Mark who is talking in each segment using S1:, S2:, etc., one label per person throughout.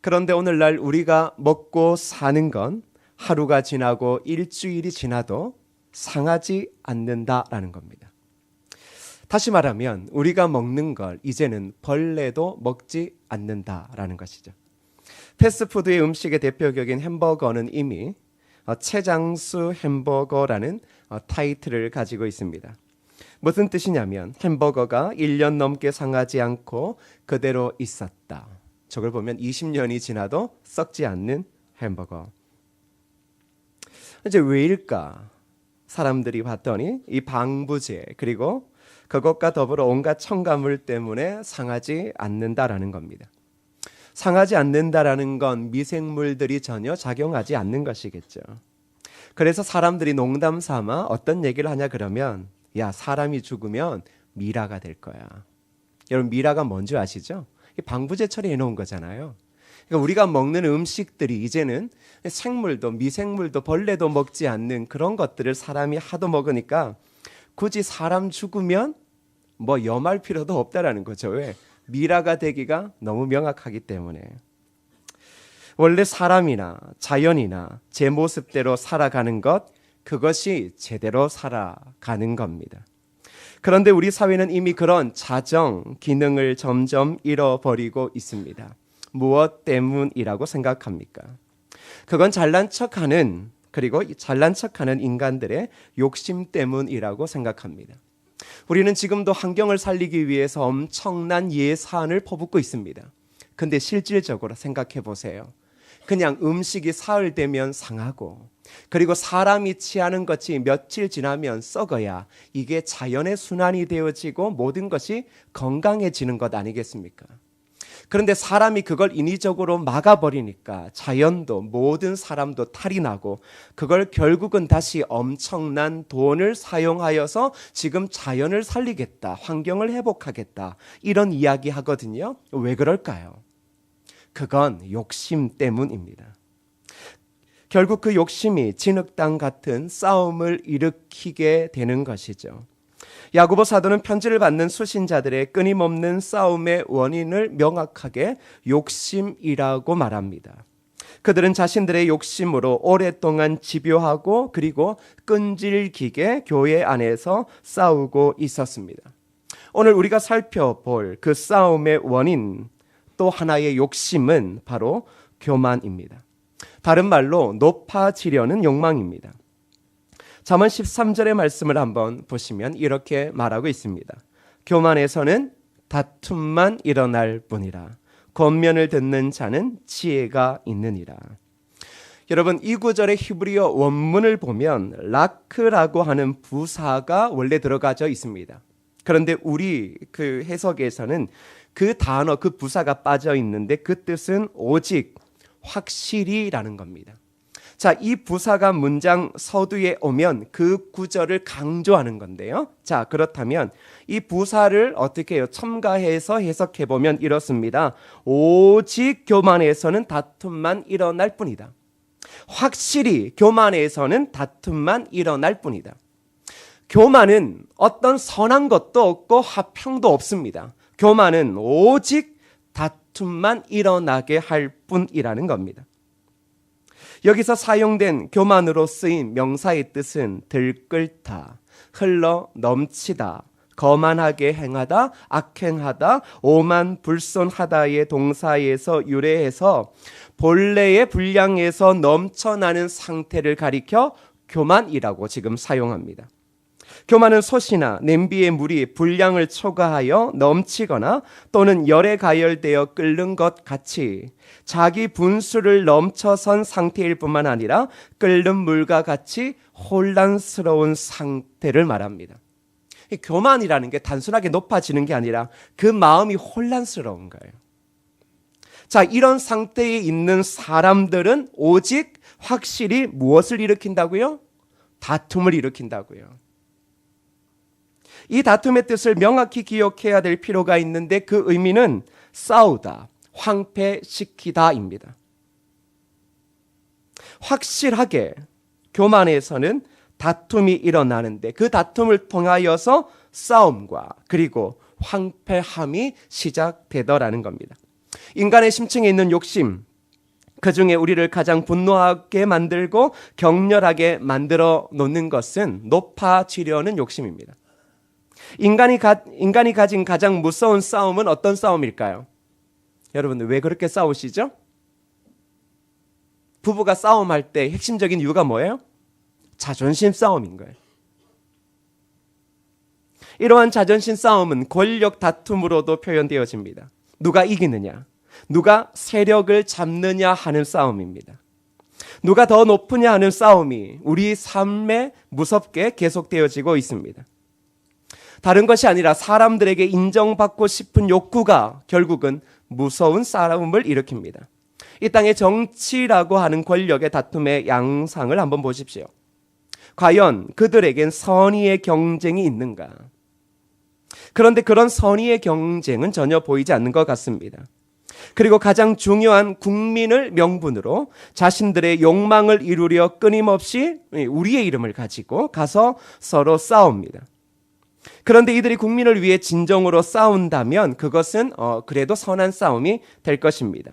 S1: 그런데 오늘날 우리가 먹고 사는 건 하루가 지나고 일주일이 지나도 상하지 않는다라는 겁니다. 다시 말하면 우리가 먹는 걸 이제는 벌레도 먹지 않는다라는 것이죠. 패스트푸드의 음식의 대표격인 햄버거는 이미 최장수 햄버거라는 타이틀을 가지고 있습니다. 무슨 뜻이냐면 햄버거가 1년 넘게 상하지 않고 그대로 있었다. 저걸 보면 20년이 지나도 썩지 않는 햄버거. 이제 왜일까? 사람들이 봤더니 이 방부제 그리고 그것과 더불어 온갖 첨가물 때문에 상하지 않는다라는 겁니다. 상하지 않는다라는 건 미생물들이 전혀 작용하지 않는 것이겠죠. 그래서 사람들이 농담 삼아 어떤 얘기를 하냐 그러면 야, 사람이 죽으면 미라가 될 거야. 여러분 미라가 뭔지 아시죠? 방부제 처리해 놓은 거잖아요. 그러니까 우리가 먹는 음식들이 이제는 생물도 미생물도 벌레도 먹지 않는 그런 것들을 사람이 하도 먹으니까 굳이 사람 죽으면 뭐 염할 필요도 없다라는 거죠. 왜? 미라가 되기가 너무 명확하기 때문에. 원래 사람이나 자연이나 제 모습대로 살아가는 것, 그것이 제대로 살아가는 겁니다. 그런데 우리 사회는 이미 그런 자정 기능을 점점 잃어버리고 있습니다. 무엇 때문이라고 생각합니까? 그건 잘난 척하는 그리고 잘난 척하는 인간들의 욕심 때문이라고 생각합니다. 우리는 지금도 환경을 살리기 위해서 엄청난 예산을 퍼붓고 있습니다. 근데 실질적으로 생각해 보세요. 그냥 음식이 사흘 되면 상하고 그리고 사람이 취하는 것이 며칠 지나면 썩어야 이게 자연의 순환이 되어지고 모든 것이 건강해지는 것 아니겠습니까? 그런데 사람이 그걸 인위적으로 막아버리니까 자연도 모든 사람도 탈이 나고 그걸 결국은 다시 엄청난 돈을 사용하여서 지금 자연을 살리겠다, 환경을 회복하겠다 이런 이야기 하거든요. 왜 그럴까요? 그건 욕심 때문입니다. 결국 그 욕심이 진흙탕 같은 싸움을 일으키게 되는 것이죠. 야고보 사도는 편지를 받는 수신자들의 끊임없는 싸움의 원인을 명확하게 욕심이라고 말합니다. 그들은 자신들의 욕심으로 오랫동안 집요하고 그리고 끈질기게 교회 안에서 싸우고 있었습니다. 오늘 우리가 살펴볼 그 싸움의 원인 또 하나의 욕심은 바로 교만입니다. 다른 말로 높아지려는 욕망입니다. 잠언 13절의 말씀을 한번 보시면 이렇게 말하고 있습니다. 교만에서는 다툼만 일어날 뿐이라 권면을 듣는 자는 지혜가 있느니라. 여러분 이 구절의 히브리어 원문을 보면 라크라고 하는 부사가 원래 들어가져 있습니다. 그런데 우리 그 해석에서는 그 단어 그 부사가 빠져 있는데 그 뜻은 오직 확실히라는 겁니다. 자, 이 부사가 문장 서두에 오면 그 구절을 강조하는 건데요. 자, 그렇다면 이 부사를 어떻게 해요? 첨가해서 해석해 보면 이렇습니다. 오직 교만에서는 다툼만 일어날 뿐이다. 확실히 교만에서는 다툼만 일어날 뿐이다. 교만은 어떤 선한 것도 없고 화평도 없습니다. 교만은 오직 다툼만 일어나게 할 뿐이라는 겁니다. 여기서 사용된 교만으로 쓰인 명사의 뜻은 들끓다, 흘러 넘치다, 거만하게 행하다, 악행하다, 오만 불손하다의 동사에서 유래해서 본래의 분량에서 넘쳐나는 상태를 가리켜 교만이라고 지금 사용합니다. 교만은 솥이나 냄비의 물이 분량을 초과하여 넘치거나 또는 열에 가열되어 끓는 것 같이 자기 분수를 넘쳐선 상태일 뿐만 아니라 끓는 물과 같이 혼란스러운 상태를 말합니다. 교만이라는 게 단순하게 높아지는 게 아니라 그 마음이 혼란스러운 거예요. 자, 이런 상태에 있는 사람들은 오직 확실히 무엇을 일으킨다고요? 다툼을 일으킨다고요. 이 다툼의 뜻을 명확히 기억해야 될 필요가 있는데 그 의미는 싸우다, 황폐시키다입니다. 확실하게 교만에서는 다툼이 일어나는데 그 다툼을 통하여서 싸움과 그리고 황폐함이 시작되더라는 겁니다. 인간의 심층에 있는 욕심, 그 중에 우리를 가장 분노하게 만들고 격렬하게 만들어 놓는 것은 높아지려는 욕심입니다. 인간이 가진 가장 무서운 싸움은 어떤 싸움일까요? 여러분들 왜 그렇게 싸우시죠? 부부가 싸움할 때 핵심적인 이유가 뭐예요? 자존심 싸움인 거예요. 이러한 자존심 싸움은 권력 다툼으로도 표현되어집니다. 누가 이기느냐, 누가 세력을 잡느냐 하는 싸움입니다. 누가 더 높으냐 하는 싸움이 우리 삶에 무섭게 계속되어지고 있습니다. 다른 것이 아니라 사람들에게 인정받고 싶은 욕구가 결국은 무서운 싸움을 일으킵니다. 이 땅의 정치라고 하는 권력의 다툼의 양상을 한번 보십시오. 과연 그들에겐 선의의 경쟁이 있는가? 그런데 그런 선의의 경쟁은 전혀 보이지 않는 것 같습니다. 그리고 가장 중요한 국민을 명분으로 자신들의 욕망을 이루려 끊임없이 우리의 이름을 가지고 가서 서로 싸웁니다. 그런데 이들이 국민을 위해 진정으로 싸운다면 그것은 그래도 선한 싸움이 될 것입니다.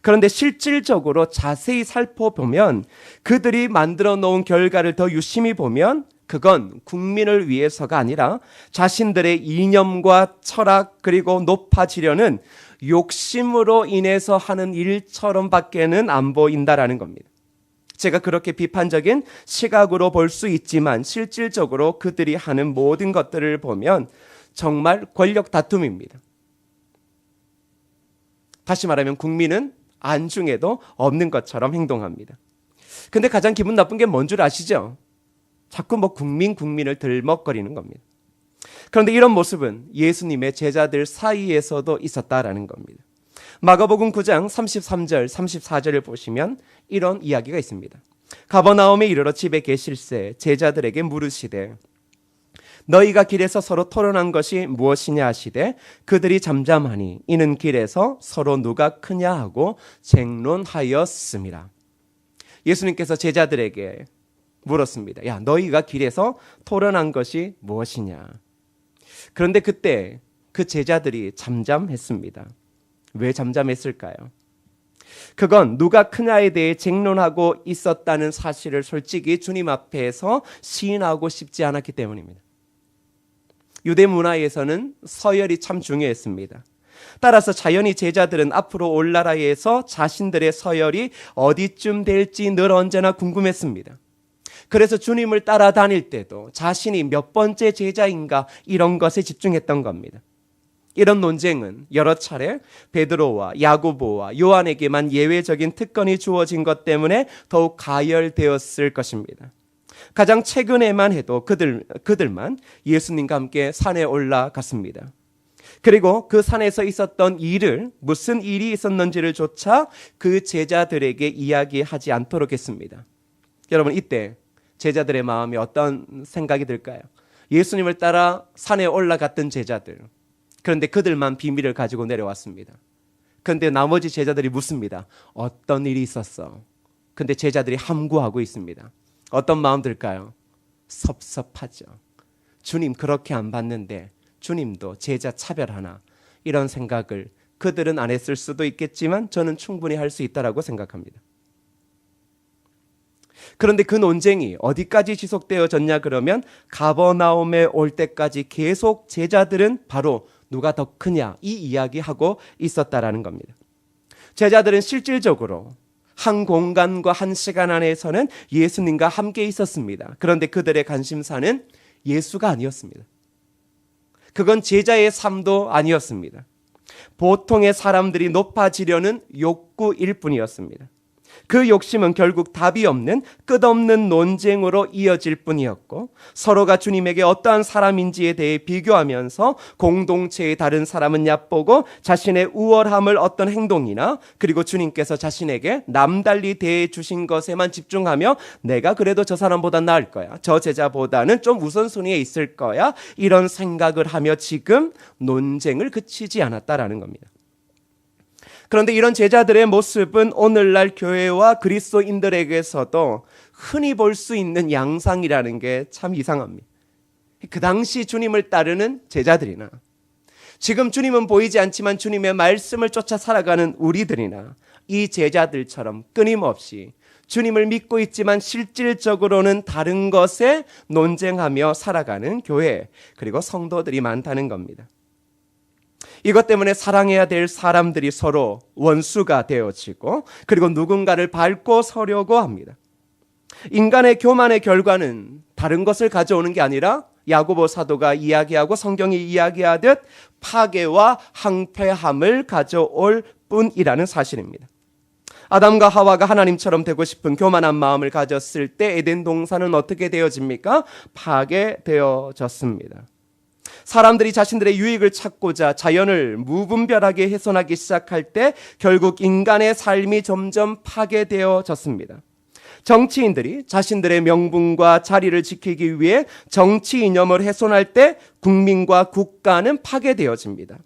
S1: 그런데 실질적으로 자세히 살펴보면 그들이 만들어 놓은 결과를 더 유심히 보면 그건 국민을 위해서가 아니라 자신들의 이념과 철학 그리고 높아지려는 욕심으로 인해서 하는 일처럼 밖에는 안 보인다라는 겁니다. 제가 그렇게 비판적인 시각으로 볼 수 있지만 실질적으로 그들이 하는 모든 것들을 보면 정말 권력 다툼입니다. 다시 말하면 국민은 안중에도 없는 것처럼 행동합니다. 근데 가장 기분 나쁜 게 뭔 줄 아시죠? 자꾸 국민을 들먹거리는 겁니다. 그런데 이런 모습은 예수님의 제자들 사이에서도 있었다라는 겁니다. 마가복음 9장 33절, 34절을 보시면 이런 이야기가 있습니다. 가버나움에 이르러 집에 계실새 제자들에게 물으시되 너희가 길에서 서로 토론한 것이 무엇이냐 하시되 그들이 잠잠하니 이는 길에서 서로 누가 크냐 하고 쟁론하였습니다. 예수님께서 제자들에게 물었습니다. 야, 너희가 길에서 토론한 것이 무엇이냐? 그런데 그때 그 제자들이 잠잠했습니다. 왜 잠잠했을까요? 그건 누가 크냐에 대해 쟁론하고 있었다는 사실을 솔직히 주님 앞에서 시인하고 싶지 않았기 때문입니다. 유대 문화에서는 서열이 참 중요했습니다. 따라서 자연히 제자들은 앞으로 올 나라에서 자신들의 서열이 어디쯤 될지 늘 언제나 궁금했습니다. 그래서 주님을 따라다닐 때도 자신이 몇 번째 제자인가 이런 것에 집중했던 겁니다. 이런 논쟁은 여러 차례 베드로와 야고보와 요한에게만 예외적인 특권이 주어진 것 때문에 더욱 가열되었을 것입니다. 가장 최근에만 해도 그들만 예수님과 함께 산에 올라갔습니다. 그리고 그 산에서 있었던 일을 무슨 일이 있었는지를 조차 그 제자들에게 이야기하지 않도록 했습니다. 여러분 이때 제자들의 마음에 어떤 생각이 들까요? 예수님을 따라 산에 올라갔던 제자들. 그런데 그들만 비밀을 가지고 내려왔습니다. 그런데 나머지 제자들이 묻습니다. 어떤 일이 있었어? 그런데 제자들이 함구하고 있습니다. 어떤 마음 들까요? 섭섭하죠. 주님 그렇게 안 봤는데 주님도 제자 차별하나? 이런 생각을 그들은 안 했을 수도 있겠지만 저는 충분히 할 수 있다라고 생각합니다. 그런데 그 논쟁이 어디까지 지속되어졌냐 그러면 가버나움에 올 때까지 계속 제자들은 바로 누가 더 크냐 이 이야기하고 있었다라는 겁니다. 제자들은 실질적으로 한 공간과 한 시간 안에서는 예수님과 함께 있었습니다. 그런데 그들의 관심사는 예수가 아니었습니다. 그건 제자의 삶도 아니었습니다. 보통의 사람들이 높아지려는 욕구일 뿐이었습니다. 그 욕심은 결국 답이 없는 끝없는 논쟁으로 이어질 뿐이었고 서로가 주님에게 어떠한 사람인지에 대해 비교하면서 공동체의 다른 사람은 얕보고 자신의 우월함을 어떤 행동이나 그리고 주님께서 자신에게 남달리 대해 주신 것에만 집중하며 내가 그래도 저 사람보다 나을 거야. 저 제자보다는 좀 우선순위에 있을 거야. 이런 생각을 하며 지금 논쟁을 그치지 않았다라는 겁니다. 그런데 이런 제자들의 모습은 오늘날 교회와 그리스도인들에게서도 흔히 볼 수 있는 양상이라는 게 참 이상합니다. 그 당시 주님을 따르는 제자들이나 지금 주님은 보이지 않지만 주님의 말씀을 쫓아 살아가는 우리들이나 이 제자들처럼 끊임없이 주님을 믿고 있지만 실질적으로는 다른 것에 논쟁하며 살아가는 교회 그리고 성도들이 많다는 겁니다. 이것 때문에 사랑해야 될 사람들이 서로 원수가 되어지고 그리고 누군가를 밟고 서려고 합니다. 인간의 교만의 결과는 다른 것을 가져오는 게 아니라 야고보 사도가 이야기하고 성경이 이야기하듯 파괴와 항폐함을 가져올 뿐이라는 사실입니다. 아담과 하와가 하나님처럼 되고 싶은 교만한 마음을 가졌을 때 에덴 동산은 어떻게 되어집니까? 파괴되어졌습니다. 사람들이 자신들의 유익을 찾고자 자연을 무분별하게 훼손하기 시작할 때 결국 인간의 삶이 점점 파괴되어졌습니다. 정치인들이 자신들의 명분과 자리를 지키기 위해 정치 이념을 훼손할 때 국민과 국가는 파괴되어집니다.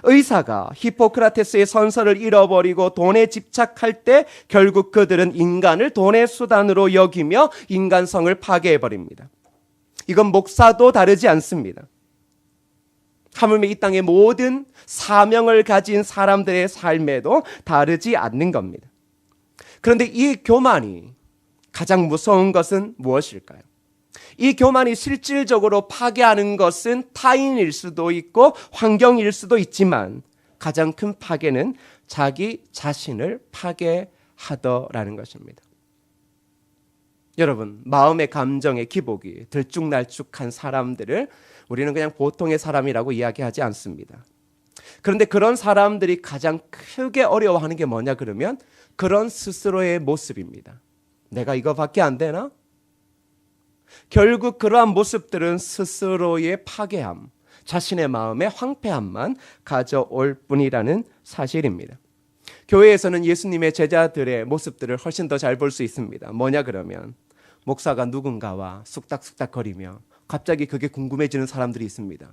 S1: 의사가 히포크라테스의 선서를 잃어버리고 돈에 집착할 때 결국 그들은 인간을 돈의 수단으로 여기며 인간성을 파괴해버립니다. 이건 목사도 다르지 않습니다. 하물며 이 땅의 모든 사명을 가진 사람들의 삶에도 다르지 않는 겁니다. 그런데 이 교만이 가장 무서운 것은 무엇일까요? 이 교만이 실질적으로 파괴하는 것은 타인일 수도 있고 환경일 수도 있지만 가장 큰 파괴는 자기 자신을 파괴하더라는 것입니다. 여러분, 마음의 감정의 기복이 들쭉날쭉한 사람들을 우리는 그냥 보통의 사람이라고 이야기하지 않습니다. 그런데 그런 사람들이 가장 크게 어려워하는 게 뭐냐 그러면 그런 스스로의 모습입니다. 내가 이거밖에 안 되나? 결국 그러한 모습들은 스스로의 파괴함, 자신의 마음의 황폐함만 가져올 뿐이라는 사실입니다. 교회에서는 예수님의 제자들의 모습들을 훨씬 더 잘 볼 수 있습니다. 뭐냐 그러면 목사가 누군가와 쑥닥쑥닥거리며 갑자기 그게 궁금해지는 사람들이 있습니다.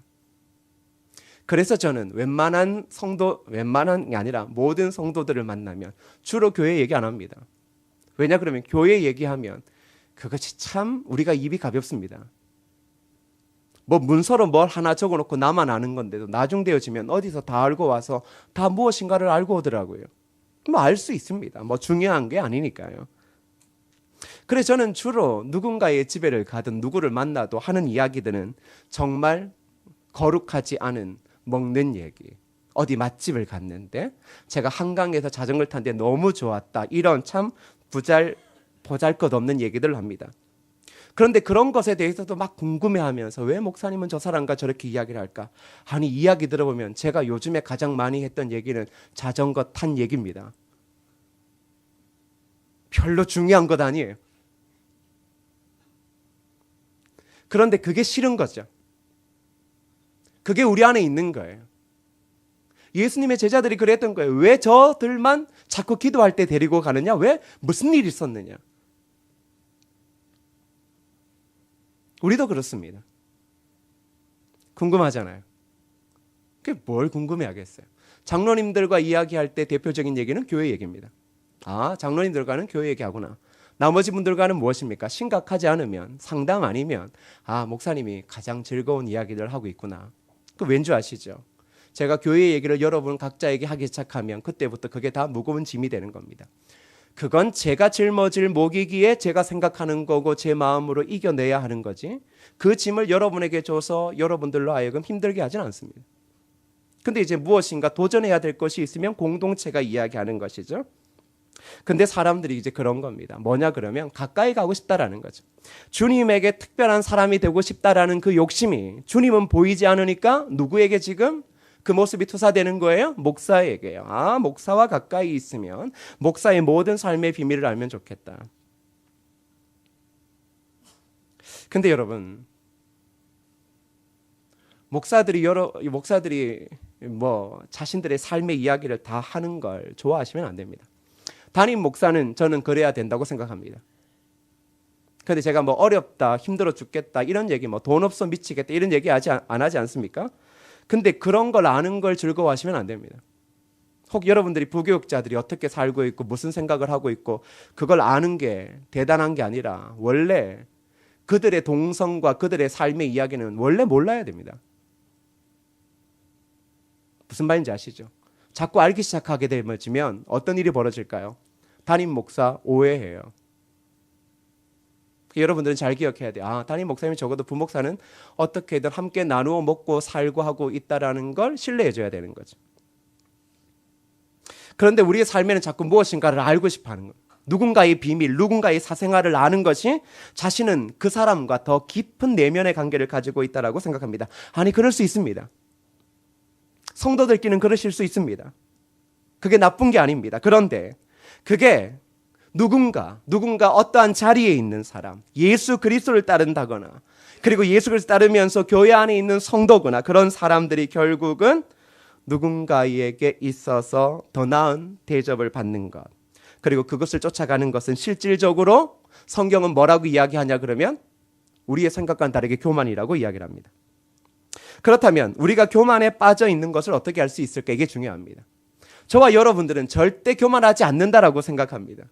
S1: 그래서 저는 웬만한 게 아니라 모든 성도들을 만나면 주로 교회 얘기 안 합니다. 왜냐 그러면 교회 얘기하면 그것이 참 우리가 입이 가볍습니다. 뭐 문서로 뭘 하나 적어놓고 나만 아는 건데도 나중되어지면 어디서 다 알고 와서 다 무엇인가를 알고 오더라고요. 뭐 알 수 있습니다. 뭐 중요한 게 아니니까요. 그래서 저는 주로 누군가의 집에를 가든 누구를 만나도 하는 이야기들은 정말 거룩하지 않은 먹는 얘기. 어디 맛집을 갔는데 제가 한강에서 자전거를 탔는데 너무 좋았다. 이런 참 보잘것없는 얘기들을 합니다. 그런데 그런 것에 대해서도 막 궁금해하면서 왜 목사님은 저 사람과 저렇게 이야기를 할까? 아니 이야기 들어보면 제가 요즘에 가장 많이 했던 얘기는 자전거 탄 얘기입니다. 별로 중요한 것 아니에요. 그런데 그게 싫은 거죠. 그게 우리 안에 있는 거예요. 예수님의 제자들이 그랬던 거예요. 왜 저들만 자꾸 기도할 때 데리고 가느냐? 왜? 무슨 일이 있었느냐? 우리도 그렇습니다. 궁금하잖아요. 그게 뭘 궁금해하겠어요? 장로님들과 이야기할 때 대표적인 얘기는 교회 얘기입니다. 아, 장로님들과는 교회 얘기하구나. 나머지 분들과는 무엇입니까? 심각하지 않으면, 상담 아니면 아, 목사님이 가장 즐거운 이야기를 하고 있구나. 그 왠지 아시죠? 제가 교회 얘기를 여러분 각자에게 하기 시작하면 그때부터 그게 다 무거운 짐이 되는 겁니다. 그건 제가 짊어질 몫이기에 제가 생각하는 거고 제 마음으로 이겨내야 하는 거지 그 짐을 여러분에게 줘서 여러분들로 하여금 힘들게 하진 않습니다. 근데 이제 무엇인가 도전해야 될 것이 있으면 공동체가 이야기하는 것이죠. 근데 사람들이 이제 그런 겁니다. 뭐냐 그러면 가까이 가고 싶다라는 거죠. 주님에게 특별한 사람이 되고 싶다라는 그 욕심이 주님은 보이지 않으니까 누구에게 지금 그 모습이 투사되는 거예요? 목사에게요. 아, 목사와 가까이 있으면 목사의 모든 삶의 비밀을 알면 좋겠다. 근데 여러분, 목사들이 뭐 자신들의 삶의 이야기를 다 하는 걸 좋아하시면 안 됩니다. 담임 목사는 저는 그래야 된다고 생각합니다. 그런데 제가 뭐 어렵다, 힘들어 죽겠다 이런 얘기, 뭐 돈 없어 미치겠다 이런 얘기 안 하지 않습니까? 근데 그런 걸 아는 걸 즐거워하시면 안 됩니다. 혹 여러분들이 부교육자들이 어떻게 살고 있고 무슨 생각을 하고 있고 그걸 아는 게 대단한 게 아니라 원래 그들의 동성과 그들의 삶의 이야기는 원래 몰라야 됩니다. 무슨 말인지 아시죠? 자꾸 알기 시작하게 되면 어떤 일이 벌어질까요? 담임 목사 오해해요. 여러분들은 잘 기억해야 돼요. 아, 담임 목사님이 적어도 부목사는 어떻게든 함께 나누어 먹고 살고 하고 있다라는 걸 신뢰해줘야 되는 거죠. 그런데 우리의 삶에는 자꾸 무엇인가를 알고 싶어하는 거예요. 누군가의 비밀, 누군가의 사생활을 아는 것이 자신은 그 사람과 더 깊은 내면의 관계를 가지고 있다라고 생각합니다. 아니, 그럴 수 있습니다. 성도들끼리는 그러실 수 있습니다. 그게 나쁜 게 아닙니다. 그런데 그게 누군가 어떠한 자리에 있는 사람, 예수 그리스도를 따른다거나 그리고 예수 그리스도를 따르면서 교회 안에 있는 성도거나 그런 사람들이 결국은 누군가에게 있어서 더 나은 대접을 받는 것, 그리고 그것을 쫓아가는 것은 실질적으로 성경은 뭐라고 이야기하냐 그러면 우리의 생각과는 다르게 교만이라고 이야기를 합니다. 그렇다면 우리가 교만에 빠져 있는 것을 어떻게 알 수 있을까? 이게 중요합니다. 저와 여러분들은 절대 교만하지 않는다라고 생각합니다.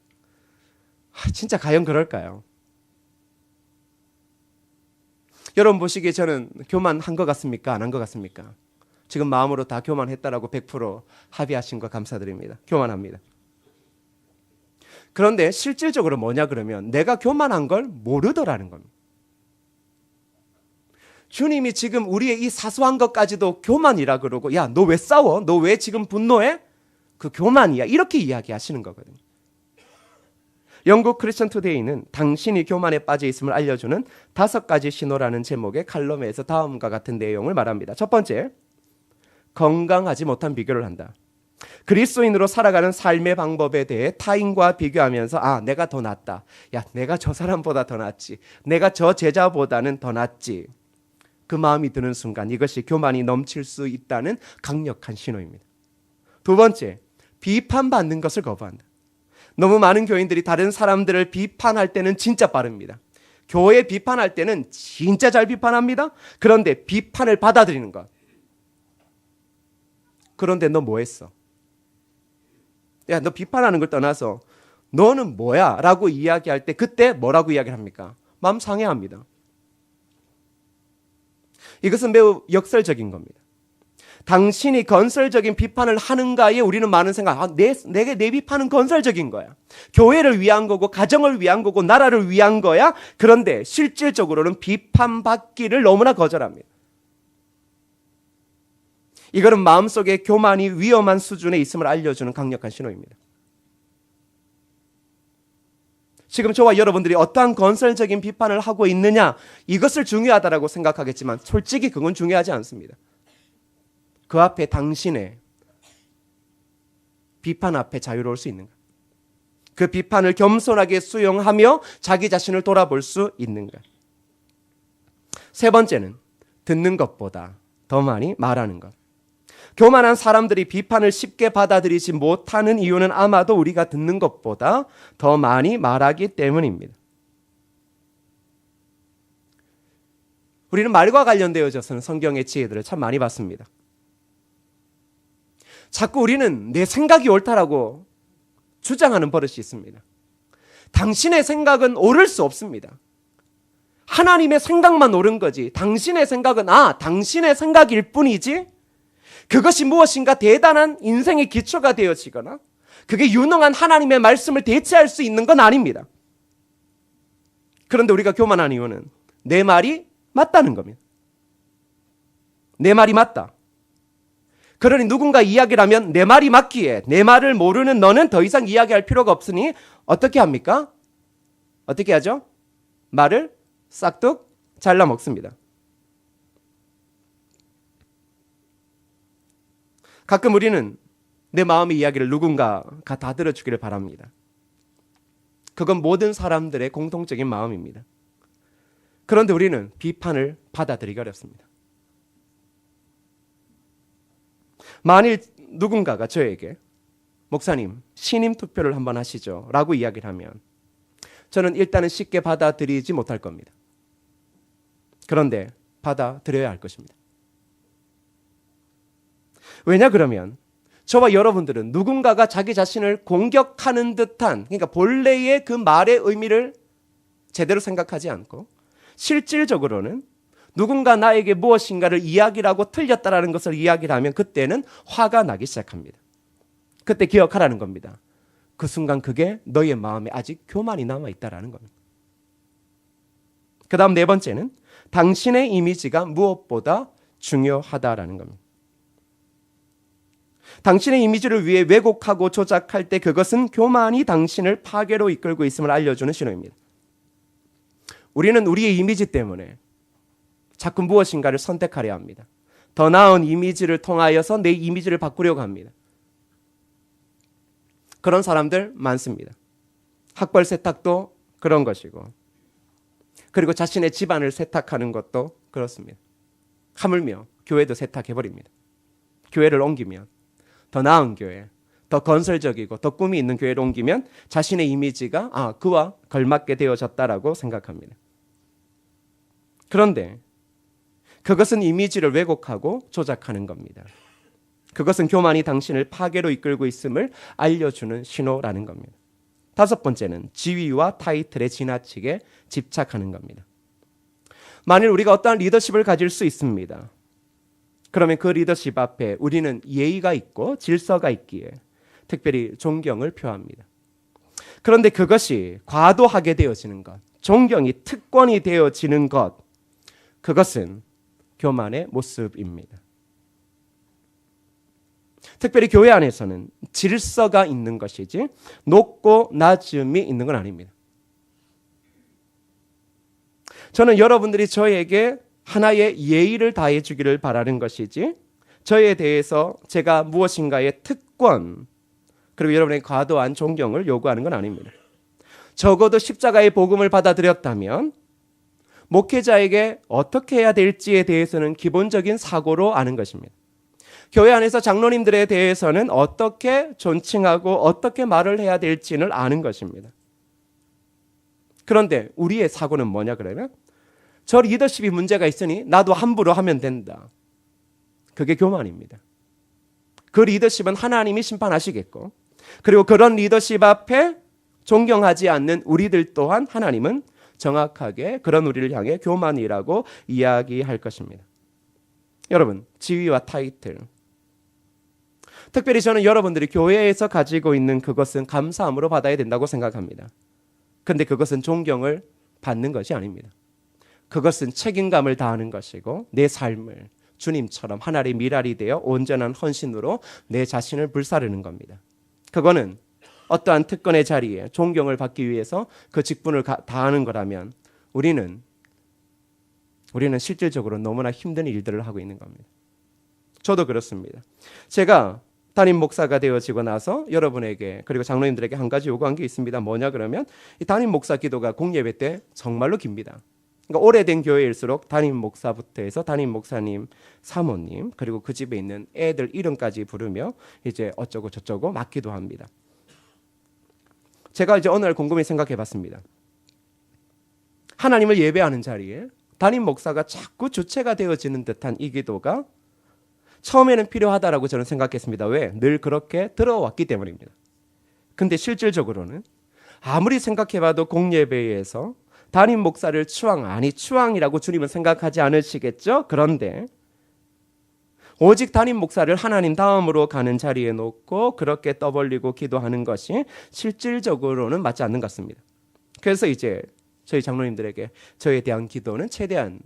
S1: 진짜 과연 그럴까요? 여러분 보시기에 저는 교만한 것 같습니까? 안 한 것 같습니까? 지금 마음으로 다 교만했다라고 100% 합의하신 거 감사드립니다. 교만합니다. 그런데 실질적으로 뭐냐 그러면 내가 교만한 걸 모르더라는 겁니다. 주님이 지금 우리의 이 사소한 것까지도 교만이라 그러고, 야, 너 왜 싸워? 너 왜 지금 분노해? 그 교만이야. 이렇게 이야기하시는 거거든요. 영국 크리스천 투데이는 당신이 교만에 빠져 있음을 알려주는 5가지 신호라는 제목의 칼럼에서 다음과 같은 내용을 말합니다. 첫 번째, 건강하지 못한 비교를 한다. 그리스도인으로 살아가는 삶의 방법에 대해 타인과 비교하면서 아, 내가 더 낫다. 야, 내가 저 사람보다 더 낫지. 내가 저 제자보다는 더 낫지. 그 마음이 드는 순간 이것이 교만이 넘칠 수 있다는 강력한 신호입니다. 두 번째, 비판받는 것을 거부한다. 너무 많은 교인들이 다른 사람들을 비판할 때는 진짜 빠릅니다. 교회 비판할 때는 진짜 잘 비판합니다. 그런데 비판을 받아들이는 것. 그런데 너 뭐 했어? 야, 너 비판하는 걸 떠나서 너는 뭐야? 라고 이야기할 때 그때 뭐라고 이야기를 합니까? 마음 상해합니다. 이것은 매우 역설적인 겁니다. 당신이 건설적인 비판을 하는가에 우리는 많은 생각, 내게 내 비판은 건설적인 거야. 교회를 위한 거고 가정을 위한 거고 나라를 위한 거야. 그런데 실질적으로는 비판받기를 너무나 거절합니다. 이거는 마음속에 교만이 위험한 수준에 있음을 알려주는 강력한 신호입니다. 지금 저와 여러분들이 어떠한 건설적인 비판을 하고 있느냐, 이것을 중요하다고 생각하겠지만 솔직히 그건 중요하지 않습니다. 그 앞에 당신의 비판 앞에 자유로울 수 있는가? 그 비판을 겸손하게 수용하며 자기 자신을 돌아볼 수 있는가? 세 번째는 듣는 것보다 더 많이 말하는 것. 교만한 사람들이 비판을 쉽게 받아들이지 못하는 이유는 아마도 우리가 듣는 것보다 더 많이 말하기 때문입니다. 우리는 말과 관련되어져서는 성경의 지혜들을 참 많이 봤습니다. 자꾸 우리는 내 생각이 옳다라고 주장하는 버릇이 있습니다. 당신의 생각은 옳을 수 없습니다. 하나님의 생각만 옳은 거지. 당신의 생각은 당신의 생각일 뿐이지 그것이 무엇인가 대단한 인생의 기초가 되어지거나 그게 유능한 하나님의 말씀을 대체할 수 있는 건 아닙니다. 그런데 우리가 교만한 이유는 내 말이 맞다는 겁니다. 내 말이 맞다. 그러니 누군가 이야기를 하면 내 말이 맞기에 내 말을 모르는 너는 더 이상 이야기할 필요가 없으니 어떻게 합니까? 어떻게 하죠? 말을 싹둑 잘라 먹습니다. 가끔 우리는 내 마음의 이야기를 누군가가 다 들어주기를 바랍니다. 그건 모든 사람들의 공통적인 마음입니다. 그런데 우리는 비판을 받아들이기 어렵습니다. 만일 누군가가 저에게 목사님 신임 투표를 한번 하시죠 라고 이야기를 하면 저는 일단은 쉽게 받아들이지 못할 겁니다. 그런데 받아들여야 할 것입니다. 왜냐 그러면 저와 여러분들은 누군가가 자기 자신을 공격하는 듯한, 그러니까 본래의 그 말의 의미를 제대로 생각하지 않고 실질적으로는 누군가 나에게 무엇인가를 이야기를 하고 틀렸다라는 것을 이야기를 하면 그때는 화가 나기 시작합니다. 그때 기억하라는 겁니다. 그 순간 그게 너의 마음에 아직 교만이 남아있다라는 겁니다. 그 다음 네 번째는 당신의 이미지가 무엇보다 중요하다라는 겁니다. 당신의 이미지를 위해 왜곡하고 조작할 때 그것은 교만이 당신을 파괴로 이끌고 있음을 알려주는 신호입니다. 우리는 우리의 이미지 때문에 자꾸 무엇인가를 선택하려 합니다. 더 나은 이미지를 통하여서 내 이미지를 바꾸려고 합니다. 그런 사람들 많습니다. 학벌 세탁도 그런 것이고, 그리고 자신의 집안을 세탁하는 것도 그렇습니다. 하물며 교회도 세탁해버립니다. 교회를 옮기면 더 나은 교회, 더 건설적이고 더 꿈이 있는 교회로 옮기면 자신의 이미지가 그와 걸맞게 되어졌다라고 생각합니다. 그런데 그것은 이미지를 왜곡하고 조작하는 겁니다. 그것은 교만이 당신을 파괴로 이끌고 있음을 알려주는 신호라는 겁니다. 다섯 번째는 지위와 타이틀에 지나치게 집착하는 겁니다. 만일 우리가 어떠한 리더십을 가질 수 있습니다. 그러면 그 리더십 앞에 우리는 예의가 있고 질서가 있기에 특별히 존경을 표합니다. 그런데 그것이 과도하게 되어지는 것, 존경이 특권이 되어지는 것, 그것은 교만의 모습입니다. 특별히 교회 안에서는 질서가 있는 것이지 높고 낮음이 있는 건 아닙니다. 저는 여러분들이 저에게 하나의 예의를 다해 주기를 바라는 것이지 저에 대해서 제가 무엇인가의 특권 그리고 여러분의 과도한 존경을 요구하는 건 아닙니다. 적어도 십자가의 복음을 받아들였다면 목회자에게 어떻게 해야 될지에 대해서는 기본적인 사고로 아는 것입니다. 교회 안에서 장로님들에 대해서는 어떻게 존칭하고 어떻게 말을 해야 될지를 아는 것입니다. 그런데 우리의 사고는 뭐냐 그러면 저 리더십이 문제가 있으니 나도 함부로 하면 된다. 그게 교만입니다. 그 리더십은 하나님이 심판하시겠고 그리고 그런 리더십 앞에 존경하지 않는 우리들 또한 하나님은 정확하게 그런 우리를 향해 교만이라고 이야기할 것입니다. 여러분, 지위와 타이틀, 특별히 저는 여러분들이 교회에서 가지고 있는 그것은 감사함으로 받아야 된다고 생각합니다. 그런데 그것은 존경을 받는 것이 아닙니다. 그것은 책임감을 다하는 것이고 내 삶을 주님처럼 하나의 미랄이 되어 온전한 헌신으로 내 자신을 불사르는 겁니다. 그거는 어떠한 특권의 자리에 존경을 받기 위해서 그 직분을 다하는 거라면 우리는 실질적으로 너무나 힘든 일들을 하고 있는 겁니다. 저도 그렇습니다. 제가 담임 목사가 되어지고 나서 여러분에게 그리고 장로님들에게 한 가지 요구한 게 있습니다. 뭐냐 그러면 이 담임 목사 기도가 공예배 때 정말로 깁니다. 그러니까 오래된 교회일수록 담임 목사부터 해서 담임 목사님, 사모님 그리고 그 집에 있는 애들 이름까지 부르며 이제 어쩌고 저쩌고 맡기도 합니다. 제가 이제 어느 날 곰곰이 생각해 봤습니다. 하나님을 예배하는 자리에 담임 목사가 자꾸 주체가 되어지는 듯한 이 기도가 처음에는 필요하다라고 저는 생각했습니다. 왜? 늘 그렇게 들어왔기 때문입니다. 근데 실질적으로는 아무리 생각해봐도 공예배에서 담임 목사를 추앙이라고 주님은 생각하지 않으시겠죠? 그런데 오직 담임 목사를 하나님 다음으로 가는 자리에 놓고 그렇게 떠벌리고 기도하는 것이 실질적으로는 맞지 않는 것 같습니다. 그래서 이제 저희 장로님들에게 저에 대한 기도는 최대한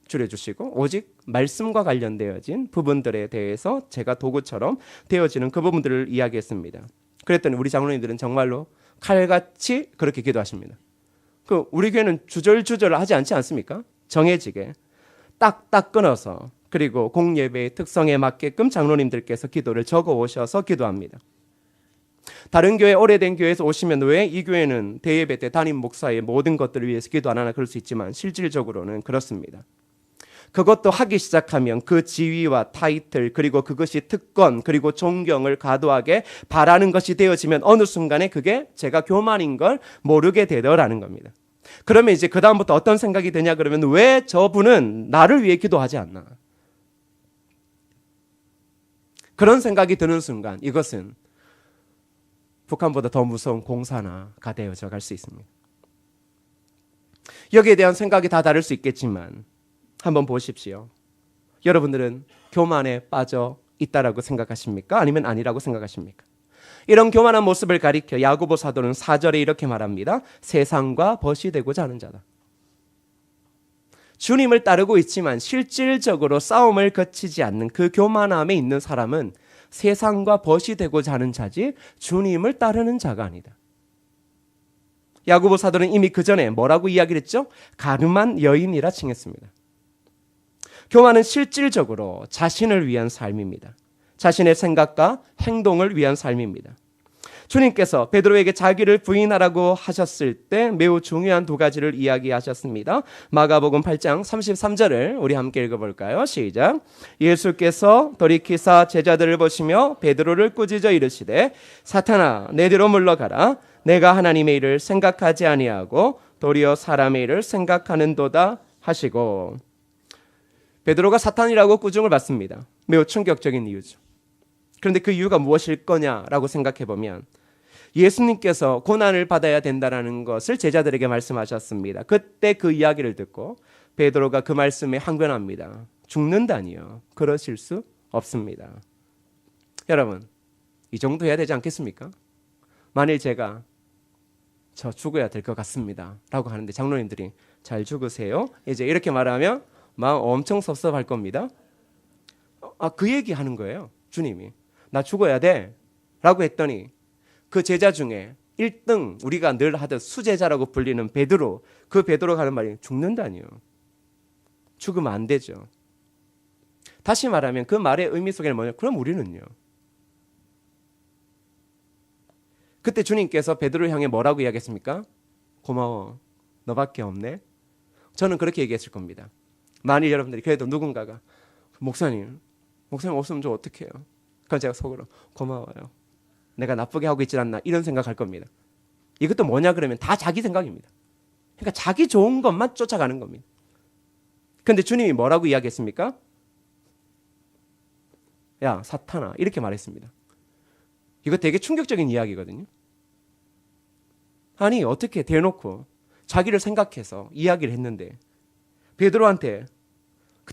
S1: 줄여주시고 오직 말씀과 관련되어진 부분들에 대해서 제가 도구처럼 되어지는 그 부분들을 이야기했습니다. 그랬더니 우리 장로님들은 정말로 칼같이 그렇게 기도하십니다. 우리 교회는 주절주절 하지 않지 않습니까? 정해지게 딱딱 끊어서 그리고 공예배의 특성에 맞게끔 장로님들께서 기도를 적어 오셔서 기도합니다. 다른 교회, 오래된 교회에서 오시면 왜 이 교회는 대예배 때 담임 목사의 모든 것들을 위해서 기도 안 하나 그럴 수 있지만 실질적으로는 그렇습니다. 그것도 하기 시작하면 그 지위와 타이틀 그리고 그것이 특권 그리고 존경을 과도하게 바라는 것이 되어지면 어느 순간에 그게 제가 교만인 걸 모르게 되더라는 겁니다. 그러면 이제 그 다음부터 어떤 생각이 드냐 그러면 왜 저분은 나를 위해 기도하지 않나? 그런 생각이 드는 순간 이것은 북한보다 더 무서운 공산화가 되어져 갈 수 있습니다. 여기에 대한 생각이 다 다를 수 있겠지만 한번 보십시오. 여러분들은 교만에 빠져 있다라고 생각하십니까? 아니면 아니라고 생각하십니까? 이런 교만한 모습을 가리켜 야고보 사도는 4절에 이렇게 말합니다. 세상과 벗이 되고자 하는 자다. 주님을 따르고 있지만 실질적으로 싸움을 거치지 않는 그 교만함에 있는 사람은 세상과 벗이 되고자 하는 자지 주님을 따르는 자가 아니다. 야고보 사도는 이미 그 전에 뭐라고 이야기를 했죠? 가늠한 여인이라 칭했습니다. 교만은 실질적으로 자신을 위한 삶입니다. 자신의 생각과 행동을 위한 삶입니다. 주님께서 베드로에게 자기를 부인하라고 하셨을 때 매우 중요한 두 가지를 이야기하셨습니다. 마가복음 8장 33절을 우리 함께 읽어볼까요? 시작. 예수께서 돌이키사 제자들을 보시며 베드로를 꾸짖어 이르시되 사탄아 내 뒤로 물러가라. 내가 하나님의 일을 생각하지 아니하고 도리어 사람의 일을 생각하는도다 하시고. 베드로가 사탄이라고 꾸중을 받습니다. 매우 충격적인 이유죠. 그런데 그 이유가 무엇일 거냐라고 생각해 보면 예수님께서 고난을 받아야 된다는 것을 제자들에게 말씀하셨습니다. 그때 그 이야기를 듣고 베드로가 그 말씀에 항변합니다. 죽는다니요. 그러실 수 없습니다. 여러분, 이 정도 해야 되지 않겠습니까? 만일 제가 저 죽어야 될 것 같습니다 라고 하는데 장로님들이 잘 죽으세요. 이제 이렇게 말하면 마음 엄청 섭섭할 겁니다. 그 얘기 하는 거예요. 주님이 나 죽어야 돼 라고 했더니 그 제자 중에 1등 우리가 늘 하듯 수제자라고 불리는 베드로, 그 베드로가 하는 말이 죽는다니요. 죽으면 안 되죠. 다시 말하면 그 말의 의미 속에는 뭐냐? 그럼 우리는요. 그때 주님께서 베드로를 향해 뭐라고 이야기했습니까? 고마워. 너밖에 없네. 저는 그렇게 얘기했을 겁니다. 만일 여러분들이 그래도 누군가가 목사님 없으면 저 어떡해요? 그럼 제가 속으로 고마워요. 내가 나쁘게 하고 있지 않나 이런 생각할 겁니다. 이것도 뭐냐 그러면 다 자기 생각입니다. 그러니까 자기 좋은 것만 쫓아가는 겁니다. 그런데 주님이 뭐라고 이야기했습니까? 야 사탄아 이렇게 말했습니다. 이거 되게 충격적인 이야기거든요. 아니 어떻게 대놓고 자기를 생각해서 이야기를 했는데 베드로한테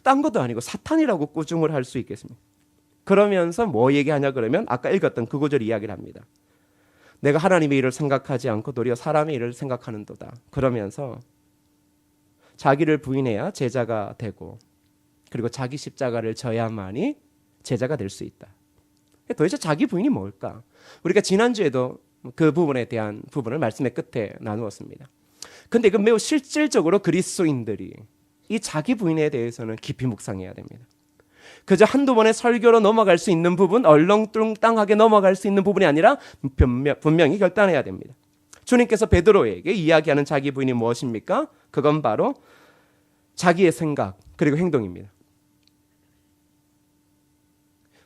S1: 딴 것도 아니고 사탄이라고 꾸중을 할 수 있겠습니까? 그러면서 뭐 얘기하냐 그러면 아까 읽었던 그 구절 이야기를 합니다. 내가 하나님의 일을 생각하지 않고 도리어 사람의 일을 생각하는도다. 그러면서 자기를 부인해야 제자가 되고 그리고 자기 십자가를 져야만이 제자가 될 수 있다. 도대체 자기 부인이 뭘까? 우리가 지난주에도 그 부분에 대한 부분을 말씀의 끝에 나누었습니다. 근데 그 매우 실질적으로 그리스도인들이 이 자기 부인에 대해서는 깊이 묵상해야 됩니다. 그저 한두 번의 설교로 넘어갈 수 있는 부분, 얼렁뚱땅하게 넘어갈 수 있는 부분이 아니라 분명히 결단해야 됩니다. 주님께서 베드로에게 이야기하는 자기 부인이 무엇입니까? 그건 바로 자기의 생각 그리고 행동입니다.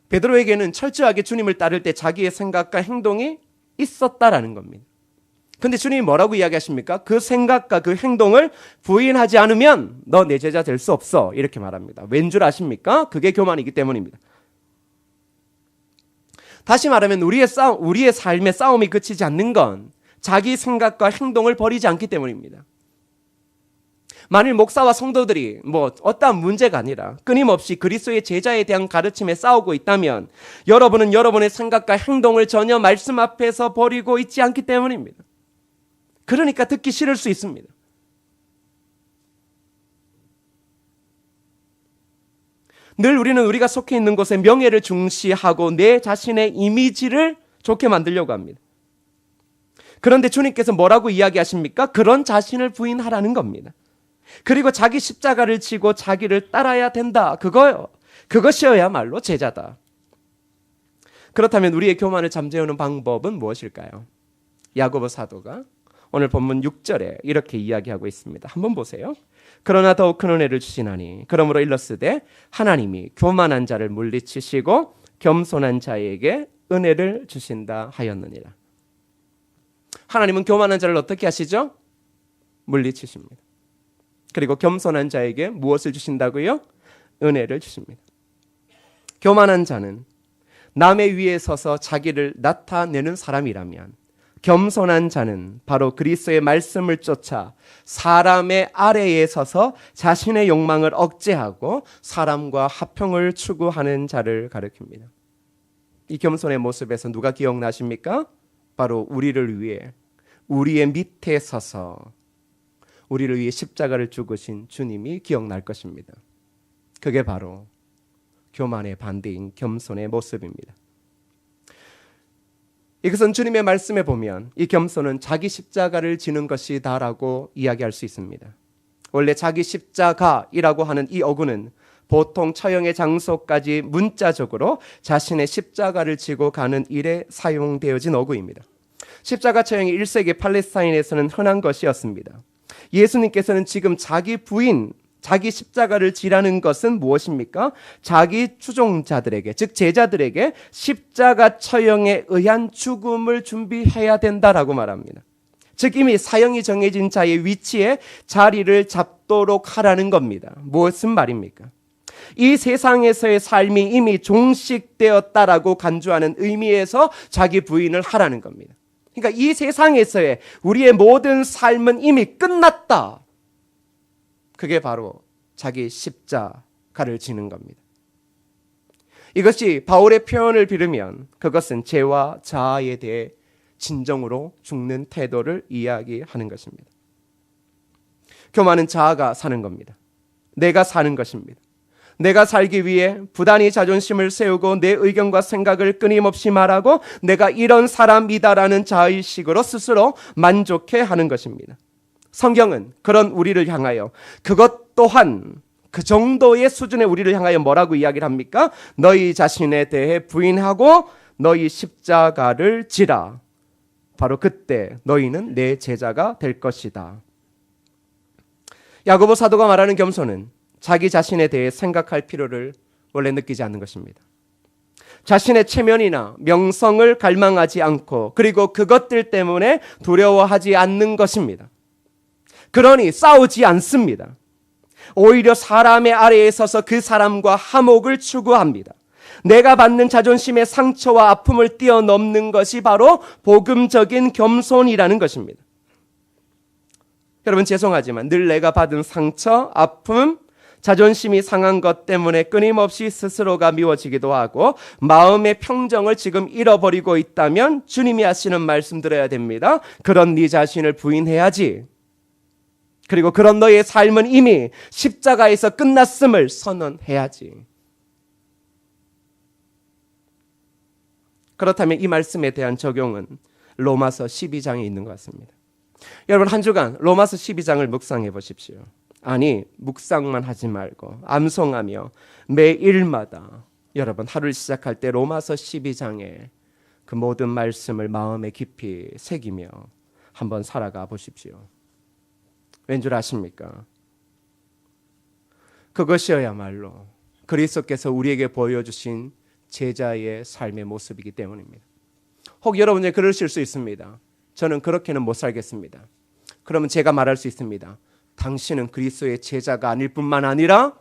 S1: 베드로에게는 철저하게 주님을 따를 때 자기의 생각과 행동이 있었다라는 겁니다. 근데 주님이 뭐라고 이야기하십니까? 그 생각과 그 행동을 부인하지 않으면 너 내 제자 될 수 없어. 이렇게 말합니다. 왠 줄 아십니까? 그게 교만이기 때문입니다. 다시 말하면 우리의 삶의 싸움이 그치지 않는 건 자기 생각과 행동을 버리지 않기 때문입니다. 만일 목사와 성도들이 어떠한 문제가 아니라 끊임없이 그리스도의 제자에 대한 가르침에 싸우고 있다면 여러분은 여러분의 생각과 행동을 전혀 말씀 앞에서 버리고 있지 않기 때문입니다. 그러니까 듣기 싫을 수 있습니다. 늘 우리는 우리가 속해 있는 곳의 명예를 중시하고 내 자신의 이미지를 좋게 만들려고 합니다. 그런데 주님께서 뭐라고 이야기하십니까? 그런 자신을 부인하라는 겁니다. 그리고 자기 십자가를 지고 자기를 따라야 된다. 그거요. 그것이어야말로 제자다. 그렇다면 우리의 교만을 잠재우는 방법은 무엇일까요? 야고보 사도가 오늘 본문 6절에 이렇게 이야기하고 있습니다. 한번 보세요. 그러나 더욱 큰 은혜를 주시나니 그러므로 일렀으되 하나님이 교만한 자를 물리치시고 겸손한 자에게 은혜를 주신다 하였느니라. 하나님은 교만한 자를 어떻게 하시죠? 물리치십니다. 그리고 겸손한 자에게 무엇을 주신다고요? 은혜를 주십니다. 교만한 자는 남의 위에 서서 자기를 나타내는 사람이라면 겸손한 자는 바로 그리스도의 말씀을 쫓아 사람의 아래에 서서 자신의 욕망을 억제하고 사람과 화평을 추구하는 자를 가리킵니다. 이 겸손의 모습에서 누가 기억나십니까? 바로 우리를 위해 우리의 밑에 서서 우리를 위해 십자가를 죽으신 주님이 기억날 것입니다. 그게 바로 교만의 반대인 겸손의 모습입니다. 이것은 주님의 말씀에 보면 이 겸손은 자기 십자가를 지는 것이다라고 이야기할 수 있습니다. 원래 자기 십자가이라고 하는 이 어구는 보통 처형의 장소까지 문자적으로 자신의 십자가를 지고 가는 일에 사용되어진 어구입니다. 십자가 처형이 1세기 팔레스타인에서는 흔한 것이었습니다. 예수님께서는 지금 자기 부인, 자기 십자가를 지라는 것은 무엇입니까? 자기 추종자들에게, 즉 제자들에게 십자가 처형에 의한 죽음을 준비해야 된다라고 말합니다. 즉 이미 사형이 정해진 자의 위치에 자리를 잡도록 하라는 겁니다. 무엇은 말입니까? 이 세상에서의 삶이 이미 종식되었다라고 간주하는 의미에서 자기 부인을 하라는 겁니다. 그러니까 이 세상에서의 우리의 모든 삶은 이미 끝났다. 그게 바로 자기 십자가를 지는 겁니다. 이것이 바울의 표현을 빌으면 그것은 죄와 자아에 대해 진정으로 죽는 태도를 이야기하는 것입니다. 교만은 자아가 사는 겁니다. 내가 사는 것입니다. 내가 살기 위해 부단히 자존심을 세우고 내 의견과 생각을 끊임없이 말하고 내가 이런 사람이다라는 자의식으로 스스로 만족해 하는 것입니다. 성경은 그런 우리를 향하여 그것 또한 그 정도의 수준의 우리를 향하여 뭐라고 이야기를 합니까? 너희 자신에 대해 부인하고 너희 십자가를 지라. 바로 그때 너희는 내 제자가 될 것이다. 야고보 사도가 말하는 겸손은 자기 자신에 대해 생각할 필요를 원래 느끼지 않는 것입니다. 자신의 체면이나 명성을 갈망하지 않고 그리고 그것들 때문에 두려워하지 않는 것입니다. 그러니 싸우지 않습니다. 오히려 사람의 아래에 서서 그 사람과 화목을 추구합니다. 내가 받는 자존심의 상처와 아픔을 뛰어넘는 것이 바로 복음적인 겸손이라는 것입니다. 여러분 죄송하지만 늘 내가 받은 상처, 아픔, 자존심이 상한 것 때문에 끊임없이 스스로가 미워지기도 하고 마음의 평정을 지금 잃어버리고 있다면 주님이 하시는 말씀 들어야 됩니다. 그런 네 자신을 부인해야지. 그리고 그런 너의 삶은 이미 십자가에서 끝났음을 선언해야지. 그렇다면 이 말씀에 대한 적용은 로마서 12장에 있는 것 같습니다. 여러분 한 주간 로마서 12장을 묵상해 보십시오. 아니 묵상만 하지 말고 암송하며 매일마다 여러분 하루를 시작할 때 로마서 12장의 그 모든 말씀을 마음에 깊이 새기며 한번 살아가 보십시오. 왠 줄 아십니까? 그것이어야말로 그리스도께서 우리에게 보여주신 제자의 삶의 모습이기 때문입니다. 혹 여러분 중에 그러실 수 있습니다. 저는 그렇게는 못 살겠습니다. 그러면 제가 말할 수 있습니다. 당신은 그리스도의 제자가 아닐 뿐만 아니라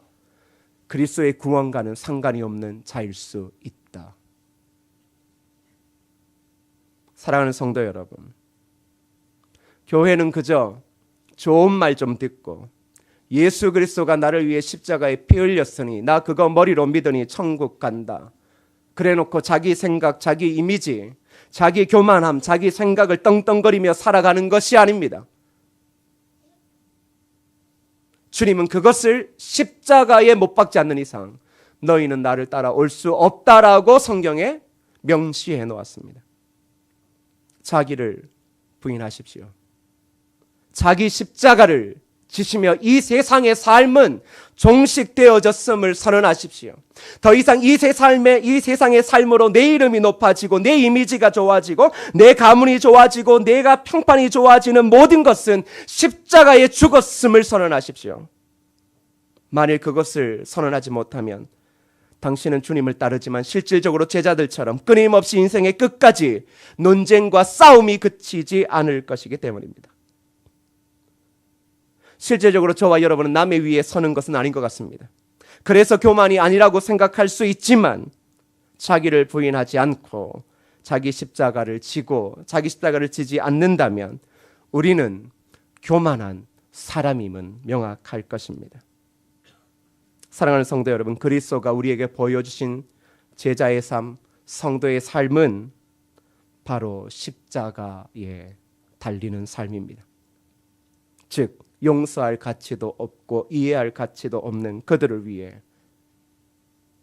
S1: 그리스도의 구원과는 상관이 없는 자일 수 있다. 사랑하는 성도 여러분, 교회는 그저 좋은 말 좀 듣고 예수 그리스도가 나를 위해 십자가에 피 흘렸으니 나 그거 머리로 믿으니 천국 간다. 그래놓고 자기 생각, 자기 이미지, 자기 교만함, 자기 생각을 떵떵거리며 살아가는 것이 아닙니다. 주님은 그것을 십자가에 못 박지 않는 이상 너희는 나를 따라올 수 없다라고 성경에 명시해 놓았습니다. 자기를 부인하십시오. 자기 십자가를 지시며 이 세상의 삶은 종식되어졌음을 선언하십시오. 더 이상 이 세상의 삶으로 내 이름이 높아지고 내 이미지가 좋아지고 내 가문이 좋아지고 내가 평판이 좋아지는 모든 것은 십자가에 죽었음을 선언하십시오. 만일 그것을 선언하지 못하면 당신은 주님을 따르지만 실질적으로 제자들처럼 끊임없이 인생의 끝까지 논쟁과 싸움이 그치지 않을 것이기 때문입니다. 실제적으로 저와 여러분은 남의 위에 서는 것은 아닌 것 같습니다. 그래서 교만이 아니라고 생각할 수 있지만 자기를 부인하지 않고 자기 십자가를 지고 자기 십자가를 지지 않는다면 우리는 교만한 사람임은 명확할 것입니다. 사랑하는 성도 여러분, 그리스도가 우리에게 보여주신 제자의 삶, 성도의 삶은 바로 십자가에 달리는 삶입니다. 즉 용서할 가치도 없고 이해할 가치도 없는 그들을 위해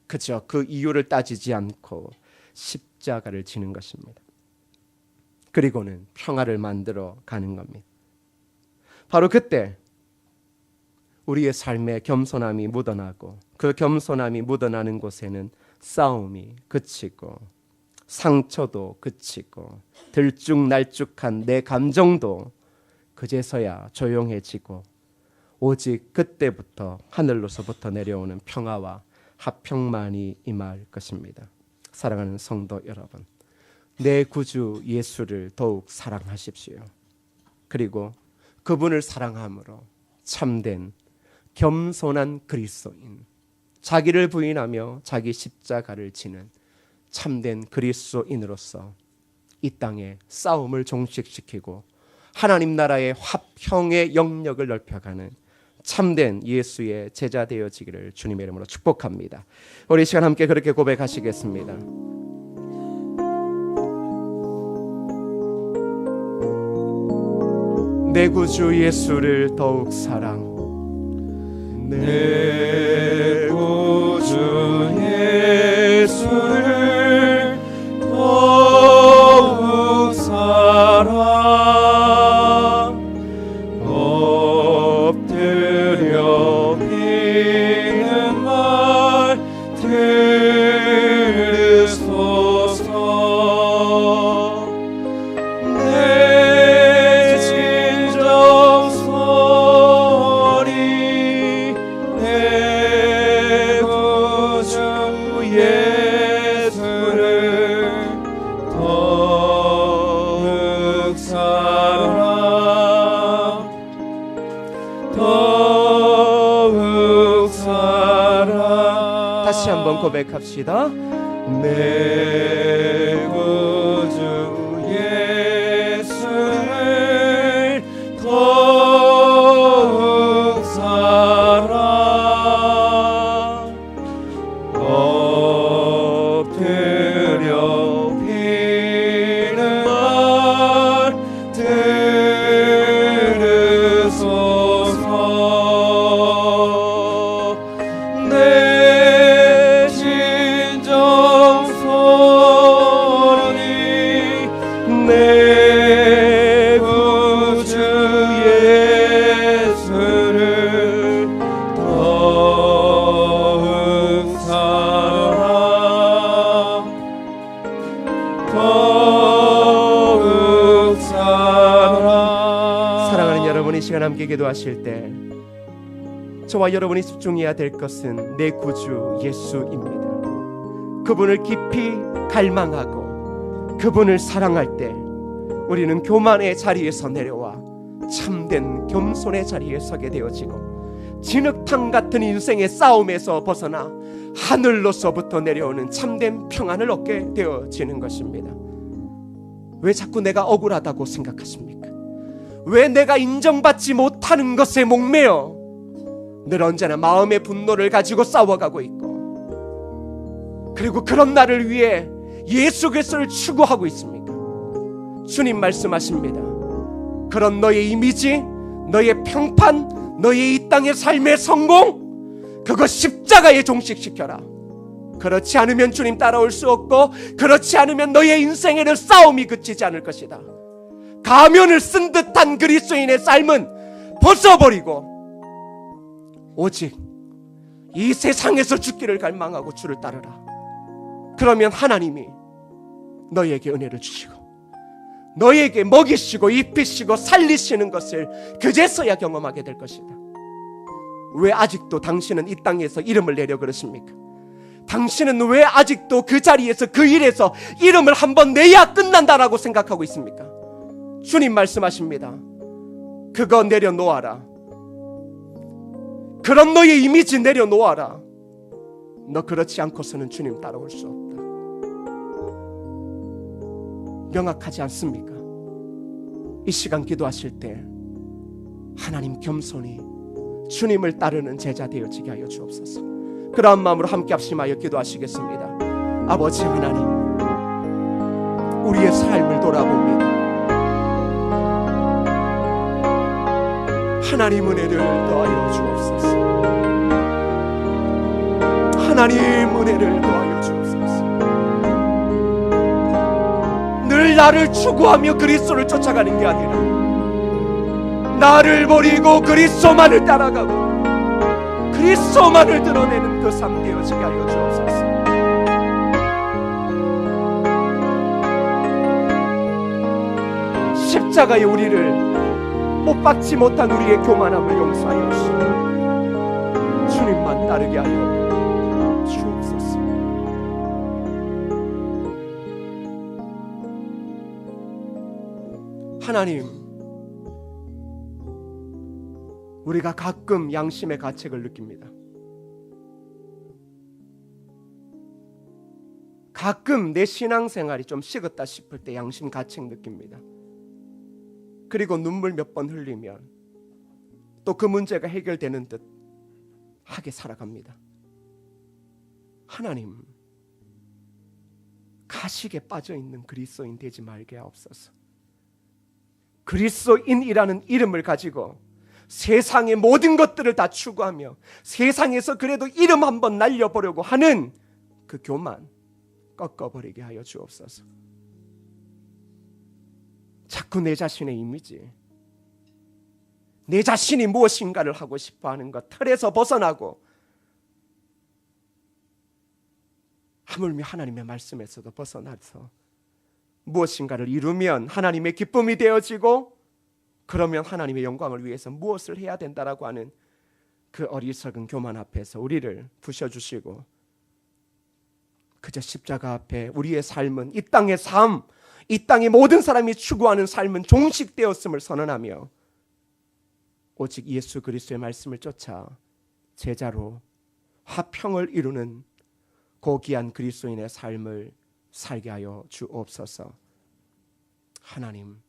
S1: 그저 그 이유를 따지지 않고 십자가를 지는 것입니다. 그리고는 평화를 만들어 가는 겁니다. 바로 그때 우리의 삶에 겸손함이 묻어나고 그 겸손함이 묻어나는 곳에는 싸움이 그치고 상처도 그치고 들쭉날쭉한 내 감정도 그제서야 조용해지고 오직 그때부터 하늘로서부터 내려오는 평화와 화평만이 임할 것입니다. 사랑하는 성도 여러분, 내 구주 예수를 더욱 사랑하십시오. 그리고 그분을 사랑함으로 참된 겸손한 그리스도인, 자기를 부인하며 자기 십자가를 지는 참된 그리스도인으로서 이 땅에 싸움을 종식시키고 하나님 나라의 화평의 영역을 넓혀가는 참된 예수의 제자 되어지기를 주님의 이름으로 축복합니다. 우리 시간 함께 그렇게 고백하시겠습니다. 내 구주 예수를 더욱 사랑.
S2: 내 구주 예수를 더욱 사랑. 엎드려 비는 말 들으소서. 내 진정 소리 내 구주 예수를 더욱 사랑. 더욱 사랑.
S1: 다시 한번 고백합시다.
S2: 내 구주 예수를 더욱 사랑. 엎드려 비는 말 들으소서. 내 진정 소리 내 구주 예수를 더욱 사랑. 더욱 사랑.
S1: 사랑하는 여러분, 이 시간 함께 기도하실 때 저와 여러분이 집중해야 될 것은 내 구주 예수입니다. 그분을 깊이 갈망하고 그분을 사랑할 때 우리는 교만의 자리에서 내려와 참된 겸손의 자리에 서게 되어지고 진흙탕 같은 인생의 싸움에서 벗어나 하늘로서부터 내려오는 참된 평안을 얻게 되어지는 것입니다. 왜 자꾸 내가 억울하다고 생각하십니까? 왜 내가 인정받지 못하는 것에 목매어 늘 언제나 마음의 분노를 가지고 싸워가고 있고, 그리고 그런 나를 위해 예수 그리스도를 추구하고 있습니까? 주님 말씀하십니다. 그런 너의 이미지, 너의 평판, 너의 이 땅의 삶의 성공, 그거 십자가에 종식시켜라. 그렇지 않으면 주님 따라올 수 없고, 그렇지 않으면 너의 인생에는 싸움이 그치지 않을 것이다. 가면을 쓴 듯한 그리스도인의 삶은 벗어버리고 오직 이 세상에서 죽기를 갈망하고 주를 따르라. 그러면 하나님이 너에게 은혜를 주시고 너에게 먹이시고 입히시고 살리시는 것을 그제서야 경험하게 될 것이다. 왜 아직도 당신은 이 땅에서 이름을 내려 그러십니까? 당신은 왜 아직도 그 자리에서 그 일에서 이름을 한번 내야 끝난다라고 생각하고 있습니까? 주님 말씀하십니다. 그거 내려놓아라. 그런 너의 이미지 내려놓아라. 너 그렇지 않고서는 주님 따라올 수 없다. 명확하지 않습니까? 이 시간 기도하실 때 하나님 겸손히 주님을 따르는 제자 되어지게 하여 주옵소서. 그러한 마음으로 함께 합심하여 기도하시겠습니다. 아버지 하나님, 우리의 삶을 돌아봅니다. 하나님 은혜를 더하여 주옵소서. 하나님 은혜를 더하여 주옵소서. 늘 나를 추구하며 그리스도를 쫓아가는 게 아니라 나를 버리고 그리스도만을 따라가고 그리스도만을 드러내는 그 삶 되어지게 하여 주옵소서. 십자가의 우리를 못 박지 못한 우리의 교만함을 용서하여 주시고 주님만 따르게 하여 주옵소서. 하나님, 우리가 가끔 양심의 가책을 느낍니다. 가끔 내 신앙생활이 좀 식었다 싶을 때 양심 가책 느낍니다. 그리고 눈물 몇 번 흘리면 또 그 문제가 해결되는 듯 하게 살아갑니다. 하나님, 가식에 빠져있는 그리스도인 되지 말게 하옵소서. 그리스도인이라는 이름을 가지고 세상의 모든 것들을 다 추구하며 세상에서 그래도 이름 한번 날려보려고 하는 그 교만 꺾어버리게 하여 주옵소서. 자꾸 내 자신의 이미지, 내 자신이 무엇인가를 하고 싶어하는 것 틀에서 벗어나고 하물며 하나님의 말씀에서도 벗어나서 무엇인가를 이루면 하나님의 기쁨이 되어지고 그러면 하나님의 영광을 위해서 무엇을 해야 된다라고 하는 그 어리석은 교만 앞에서 우리를 부셔주시고 그저 십자가 앞에 우리의 삶은 이 땅의 삶, 이 땅의 모든 사람이 추구하는 삶은 종식되었음을 선언하며 오직 예수 그리스도의 말씀을 쫓아 제자로 화평을 이루는 고귀한 그리스도인의 삶을 살게 하여 주옵소서. 하나님,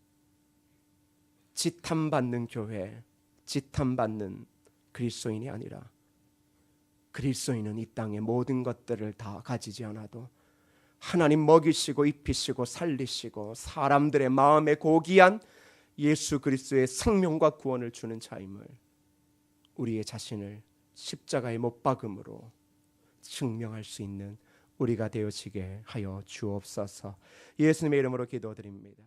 S1: 지탄받는 교회, 지탄받는 그리스도인이 아니라 그리스도인은 이 땅의 모든 것들을 다 가지지 않아도 하나님 먹이시고 입히시고 살리시고 사람들의 마음에 고귀한 예수 그리스도의 생명과 구원을 주는 자임을 우리의 자신을 십자가의 못 박음으로 증명할 수 있는 우리가 되어지게 하여 주옵소서. 예수님의 이름으로 기도드립니다.